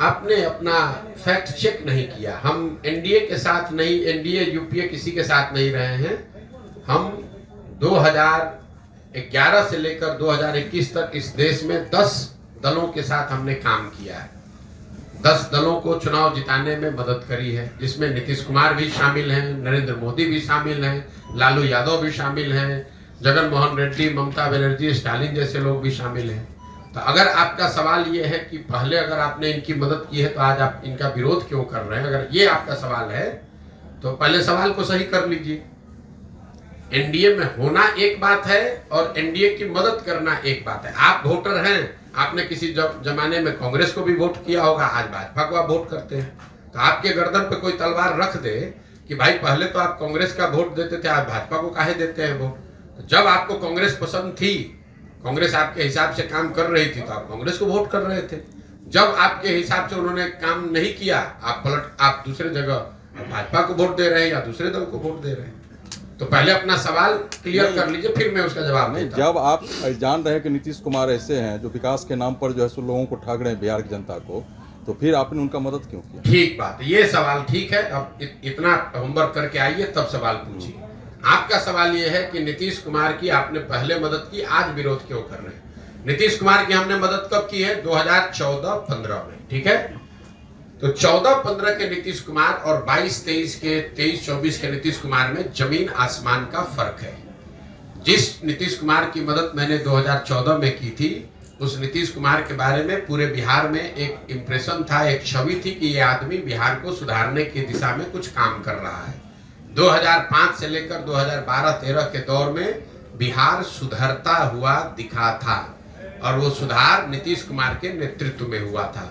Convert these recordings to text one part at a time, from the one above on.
आपने अपना fact check नहीं किया। हम एनडीए के साथ नहीं, एनडीए यूपीए किसी के साथ नहीं रहे हैं। हम 2011 से लेकर 2021 तक इस देश में 10 दलों के साथ हमने काम किया है। 10 दलों को चुनाव जिताने में मदद करी है, जिसमें नीतीश कुमार भी शामिल हैं, नरेंद्र मोदी भी शामिल हैं, लालू यादव भी शामिल हैं, जगन मोहन रेड्डी, ममता बनर्जी, स्टालिन जैसे लोग भी शामिल हैं। तो अगर आपका सवाल ये है कि पहले अगर आपने इनकी मदद की है तो आज आप इनका विरोध क्यों कर रहे हैं, अगर ये आपका सवाल है तो पहले सवाल को सही कर लीजिए। एनडीए में होना एक बात है और एनडीए की मदद करना एक बात है। आप वोटर हैं, आपने किसी जमाने में कांग्रेस को भी वोट किया होगा, आज भाजपा को आप वोट करते हैं। तो आपके गर्दन पे कोई तलवार रख दे कि भाई पहले तो आप कांग्रेस का वोट देते थे, आज भाजपा को काहे देते हैं वोट। तो जब आपको कांग्रेस पसंद थी, कांग्रेस आपके हिसाब से काम कर रही थी, तो आप कांग्रेस को वोट कर रहे थे। जब आपके हिसाब से उन्होंने काम नहीं किया, आप दूसरे जगह भाजपा को वोट दे रहे हैं या दूसरे दल को वोट दे रहे हैं। तो पहले अपना सवाल क्लियर कर लीजिए, फिर मैं उसका जवाब नहीं। जब आप जान रहे हैं कि नीतीश कुमार ऐसे हैं जो विकास के नाम पर जो है सो लोगों को ठग रहे हैं, बिहार की जनता को, तो फिर आपने उनका मदद क्यों किया? ठीक बात, ये सवाल ठीक है। अब इतना होमवर्क करके आइए तब सवाल पूछिए। आपका सवाल ये है कि नीतीश कुमार की आपने पहले मदद की, आज विरोध क्यों कर रहे हैं। नीतीश कुमार की हमने मदद कब की है? 2014-15 में, ठीक है। तो 14-15 के नीतीश कुमार और 22-23 के 23-24 के नीतीश कुमार में जमीन आसमान का फर्क है। जिस नीतीश कुमार की मदद मैंने 2014 में की थी, उस नीतीश कुमार के बारे में पूरे बिहार में एक इंप्रेशन था, एक छवि थी कि ये आदमी बिहार को सुधारने की दिशा में कुछ काम कर रहा है। 2005 से लेकर 2012-13 के दौर में बिहार सुधरता हुआ दिखा था और वो सुधार नीतीश कुमार के नेतृत्व में हुआ था।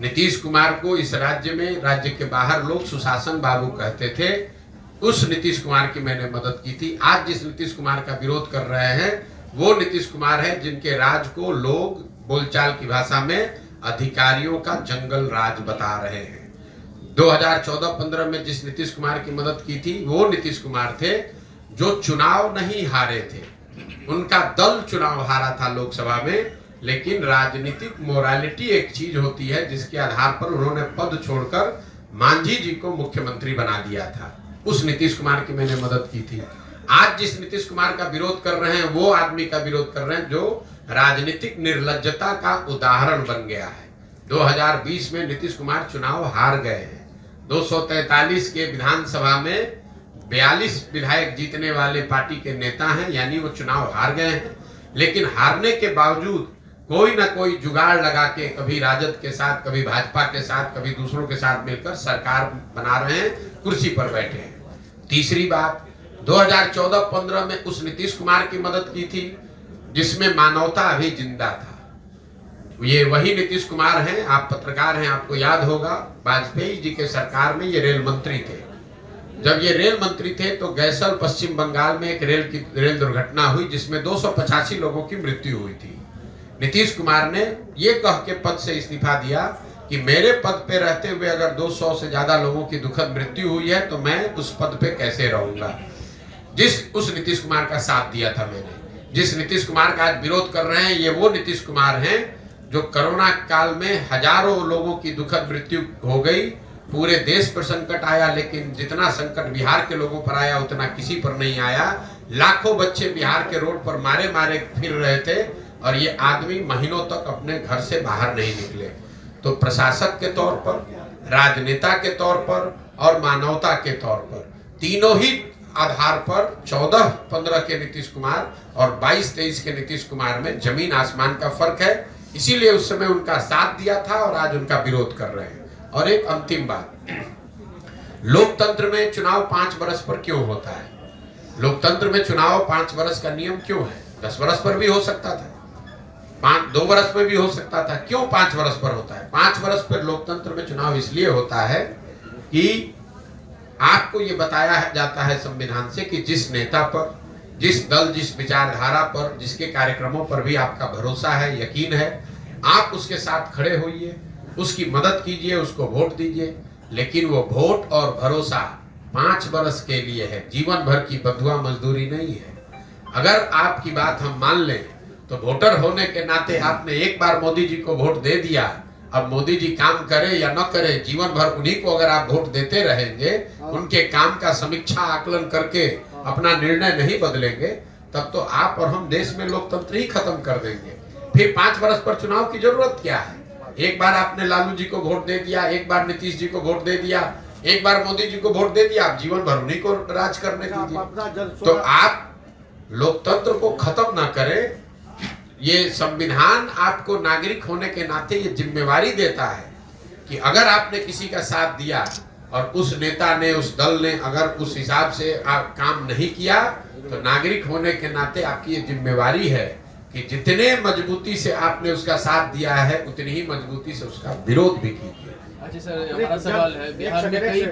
नीतीश कुमार को इस राज्य में, राज्य के बाहर लोग सुशासन बाबू कहते थे। उस नीतीश कुमार की मैंने मदद की थी। आज जिस नीतीश कुमार का विरोध कर रहे हैं वो नीतीश कुमार है जिनके राज को लोग बोलचाल की भाषा में अधिकारियों का जंगल राज बता रहे हैं। 2014-15 में जिस नीतीश कुमार की मदद की थी वो नीतीश कुमार थे जो चुनाव नहीं हारे थे। उनका दल चुनाव हारा था लोकसभा में, लेकिन राजनीतिक मोरालिटी एक चीज होती है जिसके आधार पर उन्होंने पद छोड़कर मांझी जी को मुख्यमंत्री बना दिया था। उस नीतीश कुमार की मैंने मदद की थी। आज जिस नीतीश कुमार का विरोध कर रहे हैं वो आदमी का विरोध कर रहे हैं जो राजनीतिक निर्लज्जता का उदाहरण बन गया है। 2020 में नीतीश कुमार चुनाव हार गए हैं। 243 के विधानसभा में 42 विधायक जीतने वाले पार्टी के नेता हैं, यानी वो चुनाव हार गए हैं। लेकिन हारने के बावजूद कोई ना कोई जुगाड़ लगा के कभी राजद के साथ, कभी भाजपा के साथ, कभी दूसरों के साथ मिलकर सरकार बना रहे हैं, कुर्सी पर बैठे हैं। तीसरी बात, 2014-15 में उस नीतीश कुमार की मदद की थी जिसमें मानवता अभी जिंदा था। ये वही नीतीश कुमार हैं, आप पत्रकार हैं, आपको याद होगा वाजपेयी जी के सरकार में ये रेल मंत्री थे। जब ये रेल मंत्री थे तो गैसल पश्चिम बंगाल में एक रेल दुर्घटना हुई जिसमें 285 लोगों की मृत्यु हुई थी। नीतीश कुमार ने ये कह के पद से इस्तीफा दिया कि मेरे पद पे रहते हुए अगर 200 से ज्यादा लोगों की दुखद मृत्यु हुई है तो मैं उस पद पे कैसे रहूंगा। उस नीतीश कुमार का साथ दिया था मैंने। जिस नीतीश कुमार का आज विरोध कर रहे हैं ये वो नीतीश कुमार हैं जो कोरोना काल में हजारों लोगों की दुखद मृत्यु हो गई, पूरे देश पर संकट आया, लेकिन जितना संकट बिहार के लोगों पर आया उतना किसी पर नहीं आया। लाखों बच्चे बिहार के रोड पर मारे मारे फिर रहे थे और ये आदमी महीनों तक अपने घर से बाहर नहीं निकले। तो प्रशासक के तौर पर, राजनेता के तौर पर और मानवता के तौर पर, तीनों ही आधार पर 14-15 के नीतीश कुमार और 22-23 के नीतीश कुमार में जमीन आसमान का फर्क है। इसीलिए उस समय उनका साथ दिया था और आज उनका विरोध कर रहे हैं। और एक अंतिम बात, लोकतंत्र में चुनाव 5 वर्ष पर क्यों होता है? लोकतंत्र में चुनाव 5 वर्ष का नियम क्यों है? 10 वर्ष पर भी हो सकता था, 2 वर्ष में भी हो सकता था, क्यों 5 वर्ष पर होता है? 5 वर्ष पर लोकतंत्र में चुनाव इसलिए होता है कि आपको ये बताया जाता है संविधान से कि जिस नेता पर, जिस दल, जिस विचारधारा पर, जिसके कार्यक्रमों पर भी आपका भरोसा है, यकीन है, आप उसके साथ खड़े होइए, उसकी मदद कीजिए, उसको वोट दीजिए। लेकिन वो वोट और भरोसा 5 वर्ष के लिए है, जीवन भर की बंधुआ मजदूरी नहीं है। अगर आपकी बात हम मान लें तो वोटर होने के नाते आपने एक बार मोदी जी को वोट दे दिया अब मोदी जी काम करे या न करे, जीवन भर उन्हीं को अगर आप वोट देते रहेंगे, उनके काम का समीक्षा आकलन करके अपना निर्णय नहीं बदलेंगे, तब तो आप और हम देश में लोकतंत्र ही खत्म कर देंगे। फिर 5 वर्ष पर चुनाव की जरूरत क्या है? एक बार आपने लालू जी को वोट दे दिया, एक बार नीतीश जी को वोट दे दिया, एक बार मोदी जी को वोट दे दिया, आप जीवन भर उन्हीं को राज करने दीजिए। तो आप लोकतंत्र को खत्म ना करें। ये संविधान आपको नागरिक होने के नाते ये जिम्मेवारी देता है कि अगर आपने किसी का साथ दिया और उस नेता ने, उस दल ने अगर उस हिसाब से काम नहीं किया, तो नागरिक होने के नाते आपकी ये जिम्मेवारी है कि जितने मजबूती से आपने उसका साथ दिया है, उतनी ही मजबूती से उसका विरोध भी कीजिए। अच्छा सर, हमारा सवाल है, बिहार में कई